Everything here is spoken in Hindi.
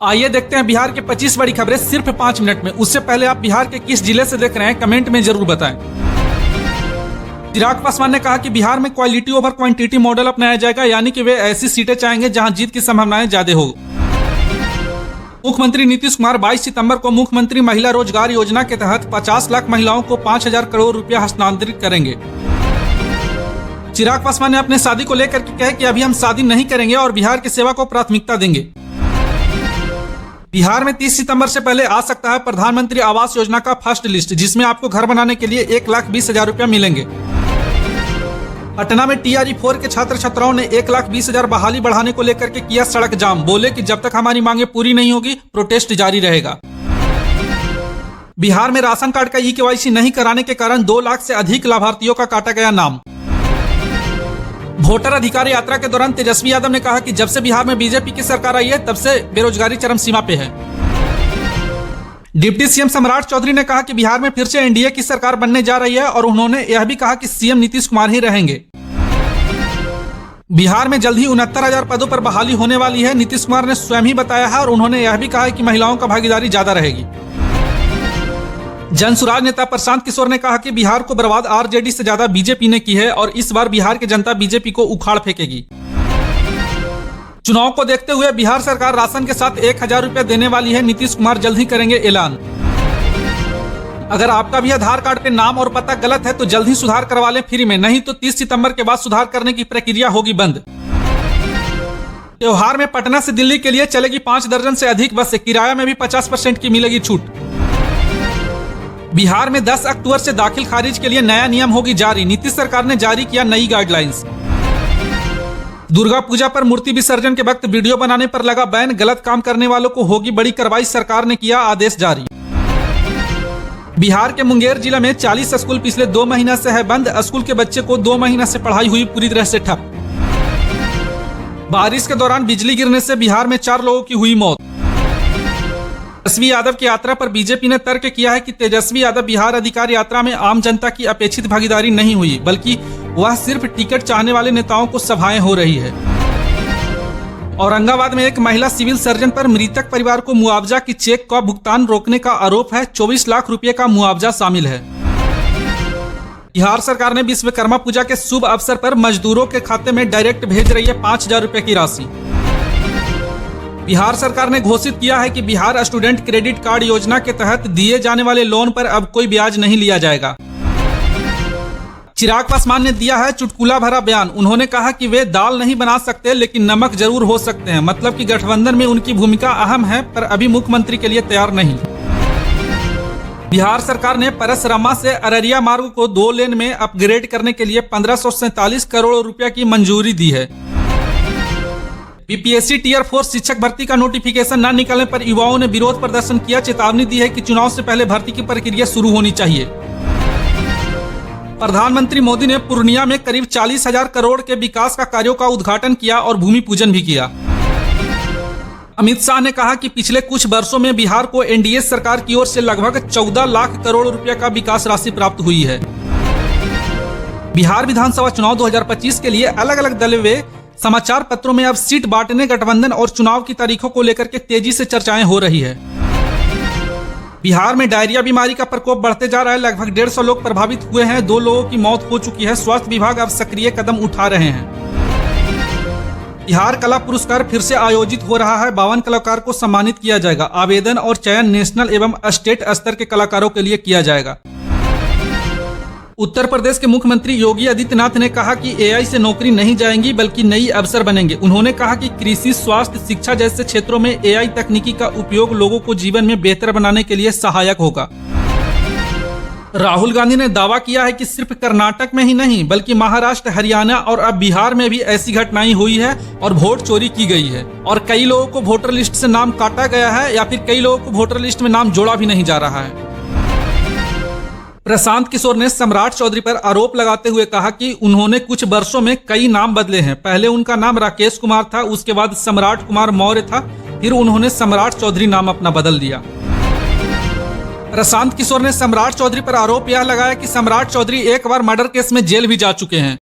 आइए देखते हैं बिहार की 25 बड़ी खबरें सिर्फ 5 मिनट में। उससे पहले आप बिहार के किस जिले से देख रहे हैं कमेंट में जरूर बताएं। चिराग पासवान ने कहा कि बिहार में क्वालिटी ओवर क्वांटिटी मॉडल अपनाया जाएगा, यानी कि वे ऐसी सीटें चाहेंगे जहां जीत की संभावनाएं ज्यादा हो। मुख्यमंत्री नीतीश कुमार 22 सितंबर को मुख्यमंत्री महिला रोजगार योजना के तहत 50 लाख महिलाओं को 5,000 करोड़ रुपया हस्तांतरित करेंगे। चिराग पासवान ने अपने शादी को लेकर के कहा कि अभी हम शादी नहीं करेंगे और बिहार की सेवा को प्राथमिकता देंगे। बिहार में 30 सितंबर से पहले आ सकता है प्रधानमंत्री आवास योजना का फर्स्ट लिस्ट, जिसमें आपको घर बनाने के लिए 1,20,000 रुपया मिलेंगे। पटना में TRE-4 के छात्र छात्राओं ने 1,20,000 बहाली बढ़ाने को लेकर के किया सड़क जाम। बोले कि जब तक हमारी मांगे पूरी नहीं होगी प्रोटेस्ट जारी रहेगा। बिहार में राशन कार्ड का E-KYC नहीं कराने के कारण 2 लाख से अधिक लाभार्थियों का काटा गया नाम। वोटर अधिकार यात्रा के दौरान तेजस्वी यादव ने कहा कि जब से बिहार में बीजेपी की सरकार आई है तब से बेरोजगारी चरम सीमा पे है। डिप्टी सीएम सम्राट चौधरी ने कहा कि बिहार में फिर से एनडीए की सरकार बनने जा रही है और उन्होंने यह भी कहा कि सीएम नीतीश कुमार ही रहेंगे। बिहार में जल्द ही 69,000 पदों पर बहाली होने वाली है, नीतीश कुमार ने स्वयं ही बताया है और उन्होंने यह भी कहा कि महिलाओं का भागीदारी ज्यादा रहेगी। जनसुराज नेता प्रशांत किशोर ने कहा कि बिहार को बर्बाद आरजेडी से ज्यादा बीजेपी ने की है और इस बार बिहार की जनता बीजेपी को उखाड़ फेंकेगी। चुनाव को देखते हुए बिहार सरकार राशन के साथ 1,000 रुपया देने वाली है, नीतीश कुमार जल्द ही करेंगे ऐलान। अगर आपका भी आधार कार्ड पे नाम और पता गलत है तो जल्द ही सुधार करवा लें फ्री में, नहीं तो 30 सितंबर के बाद सुधार करने की प्रक्रिया होगी बंद। त्योहार में पटना से दिल्ली के लिए चलेगी 5 दर्जन से अधिक बसें, किराया में भी 50% की मिलेगी छूट। बिहार में 10 अक्टूबर से दाखिल खारिज के लिए नया नियम होगी जारी, नीतीश सरकार ने जारी किया नई गाइडलाइंस। दुर्गा पूजा पर मूर्ति विसर्जन के वक्त वीडियो बनाने पर लगा बैन, गलत काम करने वालों को होगी बड़ी कार्रवाई, सरकार ने किया आदेश जारी। बिहार के मुंगेर जिला में 40 स्कूल पिछले 2 महीना से है बंद, स्कूल के बच्चे को 2 महीना से पढ़ाई हुई पूरी तरह से ठप। बारिश के दौरान बिजली गिरने से बिहार में 4 लोगों की हुई मौत। तेजस्वी यादव की यात्रा पर बीजेपी ने तर्क किया है कि तेजस्वी यादव बिहार अधिकार यात्रा में आम जनता की अपेक्षित भागीदारी नहीं हुई, बल्कि वह सिर्फ टिकट चाहने वाले नेताओं को सभाएं हो रही है। औरंगाबाद में एक महिला सिविल सर्जन पर मृतक परिवार को मुआवजा की चेक का भुगतान रोकने का आरोप है, 24 लाख रुपए का मुआवजा शामिल है। बिहार सरकार ने विश्वकर्मा पूजा के शुभ अवसर पर मजदूरों के खाते में डायरेक्ट भेज रही है 5,000 रुपए की राशि। बिहार सरकार ने घोषित किया है कि बिहार स्टूडेंट क्रेडिट कार्ड योजना के तहत दिए जाने वाले लोन पर अब कोई ब्याज नहीं लिया जाएगा। चिराग पासवान ने दिया है चुटकुला भरा बयान, उन्होंने कहा कि वे दाल नहीं बना सकते लेकिन नमक जरूर हो सकते हैं, मतलब कि गठबंधन में उनकी भूमिका अहम है पर अभी मुख्यमंत्री के लिए तैयार नहीं। बिहार सरकार ने परसरामा से अररिया मार्ग को 2 लेन में अपग्रेड करने के लिए 1547 करोड़ रुपया की मंजूरी दी है। बीपीएससी टियर 4 शिक्षक भर्ती का नोटिफिकेशन न निकलने पर युवाओं ने विरोध प्रदर्शन किया, चेतावनी दी है कि चुनाव से पहले भर्ती की प्रक्रिया शुरू होनी चाहिए। प्रधानमंत्री मोदी ने पूर्णिया में करीब 40,000 करोड़ के विकास का कार्यों का उद्घाटन किया और भूमि पूजन भी किया। अमित शाह ने कहा कि पिछले कुछ वर्षों में बिहार को एनडीए सरकार की ओर से लगभग 14 लाख करोड़ रुपया का विकास राशि प्राप्त हुई है। बिहार विधानसभा चुनाव 2025 के लिए अलग अलग दलों में समाचार पत्रों में अब सीट बांटने, गठबंधन और चुनाव की तारीखों को लेकर के तेजी से चर्चाएं हो रही है। बिहार में डायरिया बीमारी का प्रकोप बढ़ते जा रहा है, लगभग 150 लोग प्रभावित हुए हैं, 2 लोगों की मौत हो चुकी है, स्वास्थ्य विभाग अब सक्रिय कदम उठा रहे हैं। बिहार कला पुरस्कार फिर से आयोजित हो रहा है, 52 कलाकार को सम्मानित किया जाएगा। आवेदन और चयन नेशनल एवं स्टेट स्तर के कलाकारों के लिए किया जाएगा। उत्तर प्रदेश के मुख्यमंत्री योगी आदित्यनाथ ने कहा कि एआई से नौकरी नहीं जाएंगी बल्कि नई अवसर बनेंगे। उन्होंने कहा कि कृषि, स्वास्थ्य, शिक्षा जैसे क्षेत्रों में एआई तकनीकी का उपयोग लोगों को जीवन में बेहतर बनाने के लिए सहायक होगा। राहुल गांधी ने दावा किया है कि सिर्फ कर्नाटक में ही नहीं बल्कि महाराष्ट्र, हरियाणा और अब बिहार में भी ऐसी घटनाएं हुई है और वोट चोरी की गई है और कई लोगों को वोटर लिस्ट से नाम काटा गया है या फिर कई लोगों को वोटर लिस्ट में नाम जोड़ा भी नहीं जा रहा है। प्रशांत किशोर ने सम्राट चौधरी पर आरोप लगाते हुए कहा कि उन्होंने कुछ वर्षों में कई नाम बदले हैं। पहले उनका नाम राकेश कुमार था, उसके बाद सम्राट कुमार मौर्य था, फिर उन्होंने सम्राट चौधरी नाम अपना बदल दिया। प्रशांत किशोर ने सम्राट चौधरी पर आरोप यह लगाया कि सम्राट चौधरी एक बार मर्डर केस में जेल भी जा चुके हैं।